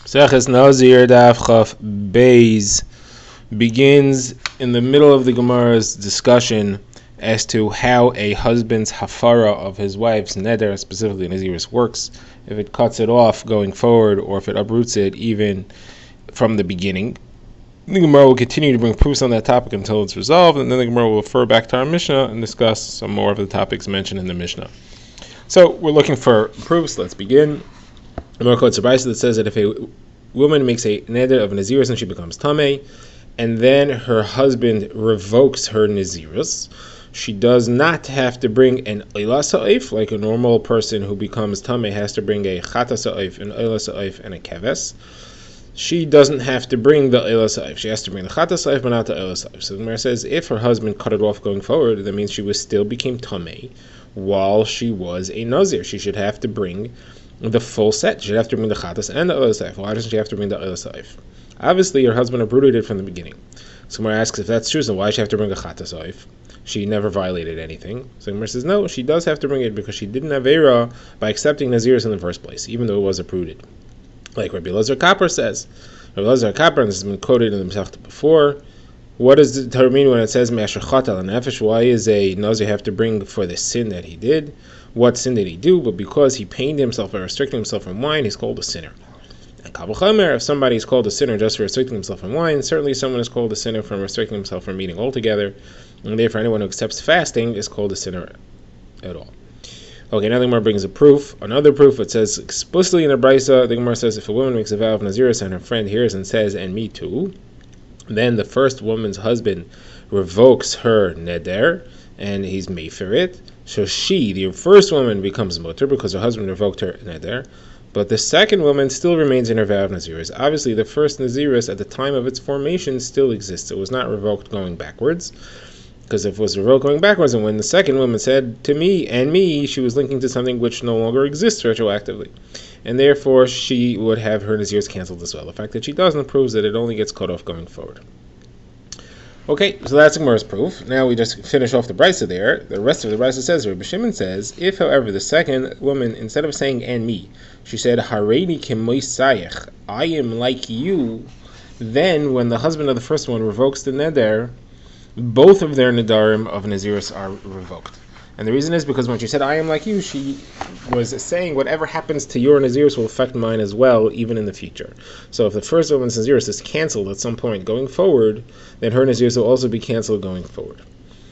Seches Nazir Daf Chaf Beis begins in the middle of the Gemara's discussion as to how a husband's hafara of his wife's neder, specifically Nazirus, works, if it cuts it off going forward or if it uproots it even from the beginning. The Gemara will continue to bring proofs on that topic until it's resolved, and then the Gemara will refer back to our Mishnah and discuss some more of the topics mentioned in the Mishnah. So we're looking for proofs. Let's begin. The Gemara quotes a brisa that says that if a woman makes a neder of Nazirus and she becomes tamei, and then her husband revokes her Nazirus, she does not have to bring an Eila Sa'if, like a normal person who becomes tamei has to bring a Chata Sa'if, an Eila Sa'if, and a Keves. She doesn't have to bring the Eila Sa'if. She has to bring the Chata Sa'if, but not the Eila Sa'if. So the Gemara says, if her husband cut it off going forward, that means she still became tamei while she was a Nazir. She should have to bring the full set. She should have to bring the Chatas and the Eila Sa'if. Why doesn't she have to bring the Eila Sa'if? Obviously, her husband uprooted it from the beginning. So Gemara asks, if that's true, so why does she have to bring a Chata Sa'if? She never violated anything. So Gemara says, no, she does have to bring it because she didn't have Era by accepting Nazirus in the first place, even though it was uprooted. Like Rabbi Lazar Kapper says. Rabbi Lazar Kapper, and this has been quoted in the Masechta before, what does the Torah mean when it says Me'asher Chata L'Nefesh? Why is a Nazir have to bring for the sin that he did? What sin did he do? But because he pained himself by restricting himself from wine, he's called a sinner. And Kal V'chomer, if somebody is called a sinner just for restricting himself from wine, certainly someone is called a sinner from restricting himself from eating altogether, and therefore anyone who accepts fasting is called a sinner at all. Okay, now the Gemara brings a proof. Another proof, it says explicitly in the Brisa, the Gemara says if a woman makes a vow of Nazirus and her friend hears and says, and me too, then the first woman's husband revokes her neder, and he's mefer it. So she, the first woman, becomes mutter because her husband revoked her neder, but the second woman still remains in her vow of Nazirus. Obviously, the first Nazirus at the time of its formation still exists. It was not revoked going backwards, because if it was revoked going backwards, and when the second woman said to me and me, she was linking to something which no longer exists retroactively, and therefore she would have her Nazirus canceled as well. The fact that she doesn't proves that it only gets cut off going forward. Okay, so that's Gemara's proof. Now we just finish off the Brisa there. The rest of the Brisa says, Rabbi Shimon says, if, however, the second woman, instead of saying and me, she said, Hareini kemoisayich, I am like you, then when the husband of the first one revokes the neder, both of their nedarim of Nazirus are revoked. And the reason is because when she said, I am like you, she was saying whatever happens to your Nazirus will affect mine as well, even in the future. So if the first woman's Nazirus is canceled at some point going forward, then her Nazirus will also be canceled going forward.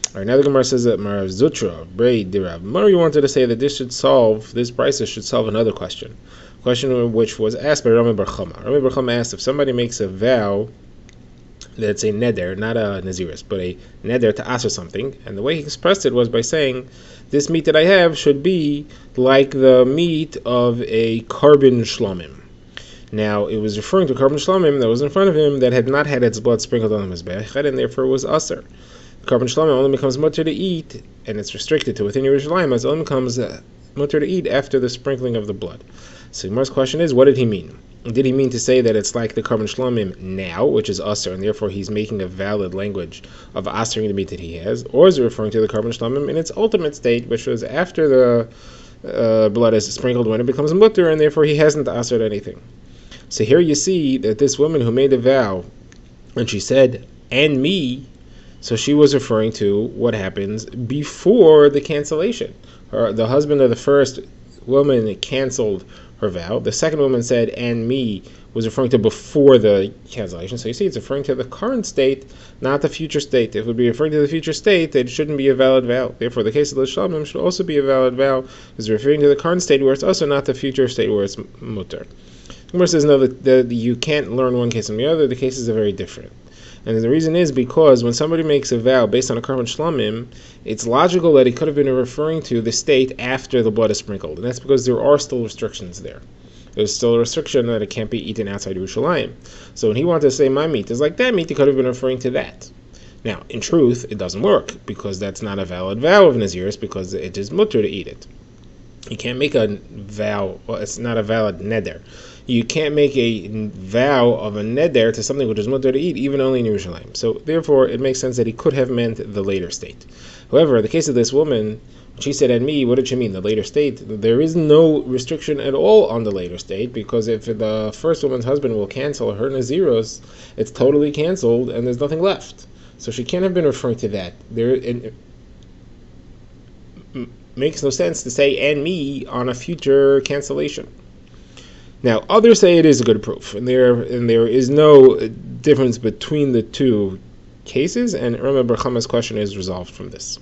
Alright, now the Gemara says that Marav Zutra, Brei Dirav Mari wanted to say that this Brisa should solve another question. A question which was asked by Rami Bar Chama. Rami Bar Chama asked if somebody makes a vow that's a neder, not a Nazirus, but a neder to ask for something, and the way he expressed it was by saying, this meat that I have should be like the meat of a carbon shlamim. Now, it was referring to carbon shlamim that was in front of him that had not had its blood sprinkled on the mizbech, and therefore was aser. Carbon shlamim only becomes mutter to eat, and it's restricted to within Yerushalayim, as it only becomes mutter to eat after the sprinkling of the blood. So Gemara's question is, what did he mean? Did he mean to say that it's like the carbon shlamim now, which is aser, and therefore he's making a valid language of asering the meat that he has, or is he referring to the carbon shlamim in its ultimate state, which was after the blood is sprinkled when it becomes mutter, and therefore he hasn't asered anything? So here you see that this woman who made a vow, and she said, and me, so she was referring to what happens before the cancellation. The husband of the first woman canceled her vow. The second woman said, and me, was referring to before the cancellation. So you see, it's referring to the current state, not the future state. If it would be referring to the future state, it shouldn't be a valid vow. Therefore, the case of the Shalom should also be a valid vow. It's referring to the current state where it's also not the future state where it's mutter. Gemara says, no, that you can't learn one case from the other. The cases are very different. And the reason is because when somebody makes a vow based on a carbon shlamim, it's logical that he could have been referring to the state after the blood is sprinkled. And that's because there are still restrictions there. There's still a restriction that it can't be eaten outside Yerushalayim. So when he wanted to say my meat is like that meat, he could have been referring to that. Now, in truth, it doesn't work because that's not a valid vow of Nazirus because it is mutter to eat it. You can't make a vow, well, it's not a valid neder. You can't make a vow of a neder to something which is mutter to eat, even only in Yerushalayim. So therefore, it makes sense that he could have meant the later state. However, in the case of this woman, she said, and me, what did she mean? The later state? There is no restriction at all on the later state, because if the first woman's husband will cancel her Naziros, it's totally canceled and there's nothing left. So she can't have been referring to that. It makes no sense to say, and me, on a future cancellation. Now, others say it is a good proof, and there is no difference between the two cases, and remember, Chama's question is resolved from this.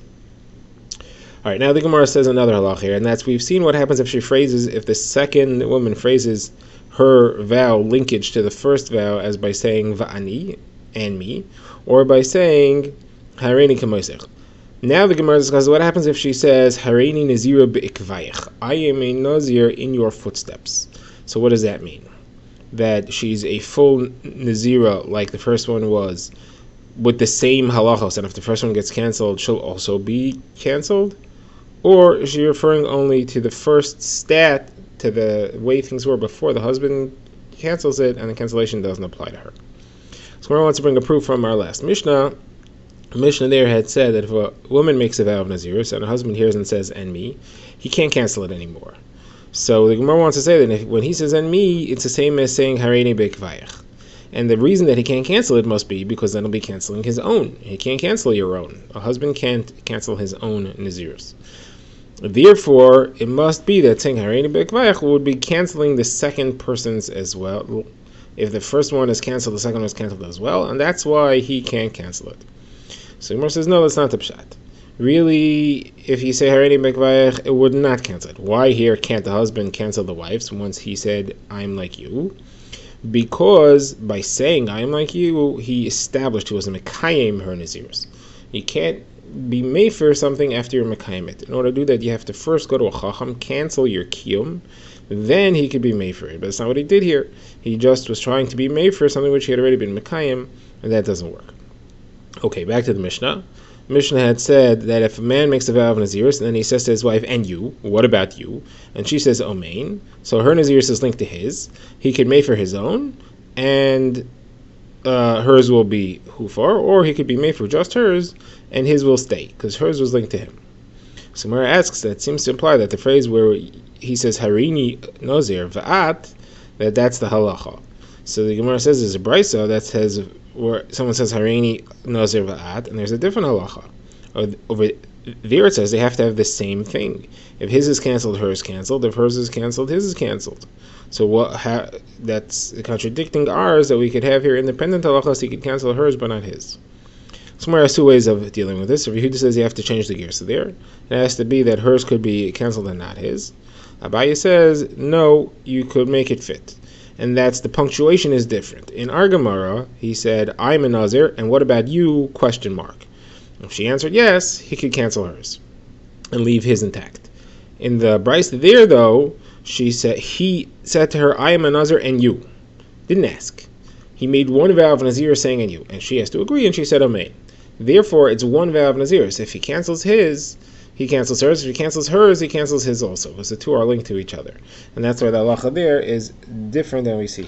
All right, now the Gemara says another halach here, and that's we've seen what happens if the second woman phrases her vow linkage to the first vow as by saying va'ani, and me, or by saying hareini k'moisech. Now the Gemara discusses what happens if she says hareini nazira be'ikvayich, I am a nazir in your footsteps. So what does that mean? That she's a full nazira like the first one was, with the same halachos, and if the first one gets canceled, she'll also be canceled? Or is she referring only to the first stat, to the way things were before the husband cancels it, and the cancellation doesn't apply to her? So we want to bring a proof from our last Mishnah. The Mishnah there had said that if a woman makes a vow of Nazirus, and her husband hears and says, and me, he can't cancel it anymore. So the Gemara wants to say that when he says, and me, it's the same as saying, hareini be'ikvayich. And the reason that he can't cancel it must be because then he'll be canceling his own. He can't cancel your own. A husband can't cancel his own Nazirus. Therefore, it must be that saying hareini be'ikvayich would be canceling the second person's as well. If the first one is canceled, the second one is canceled as well, and that's why he can't cancel it. So Gemara says, no, that's not the pshat. Really, if you say hareini be'ikvayich, it would not cancel it. Why here can't the husband cancel the wife's once he said, I'm like you? Because by saying I'm like you, he established he was a mekayim her Nazirus. You can't be made for something after you're mekayim it. In order to do that, you have to first go to a chacham, cancel your kiyum, then he could be made for it. But that's not what he did here. He just was trying to be made for something which he had already been mekayim, and that doesn't work. Okay, back to the Mishnah. Mishnah had said that if a man makes a vow of Nazirus, and then he says to his wife, and you, what about you? And she says, Omein. So her Nazirus is linked to his. He could make for his own, and hers will be hufar, or he could be made for just hers, and his will stay, because hers was linked to him. So Mara asks, that seems to imply that the phrase where he says, hareini nazir va'at, that's the halacha. So the Gemara says there's a brisa that says, where someone says hareini nazir va'at, and there's a different halacha. Over there it says they have to have the same thing. If his is canceled, hers is canceled. If hers is canceled, his is canceled. So that's contradicting ours, that we could have here independent halachas. He could cancel hers but not his. So there are two ways of dealing with this. If Yehuda says you have to change the gears, so there it has to be that hers could be canceled and not his. Abaye says no, you could make it fit. And that's the punctuation is different. In our Gemara, he said, I'm a Nazir, and what about you? ? If she answered yes, he could cancel hers and leave his intact. In the Bryce there, though, he said to her, I am a Nazir and you. Didn't ask. He made one vow of Nazir saying and you, and she has to agree, and she said Amen. Therefore, it's one vow of Nazir. So if he cancels his, he cancels hers. If he cancels hers, he cancels his also, because the two are linked to each other. And that's why the halacha there is different than we see.